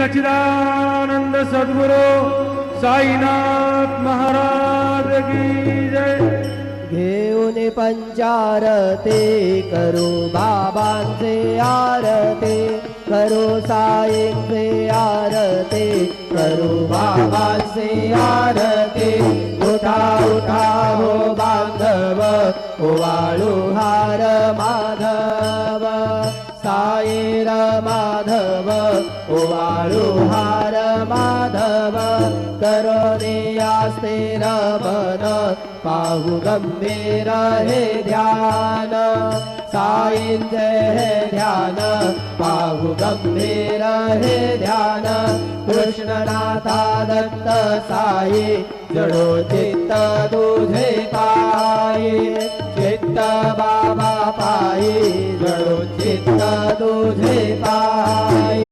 सच्चिदानंद सद्गुरु साईनाथ महाराज की जय। घेऊन पंचारते करू बाबांचे आरते, करू साईंचे आरते, करू बाबांचे आरते। उठा उठा हो बांधव ओवाळू हार माधव, साईर माधव ओवाळू हार माधव। करोने आस्ते रमन पाहू गंभीर हे ध्यान, साईंचे हे ध्यान पाहू गंभीर हे ध्यान। कृष्णनाथा दत्त साई जडो चित्त तुझे पायी, चित्त बाबा पायी जडो चित्त तुझे पायी।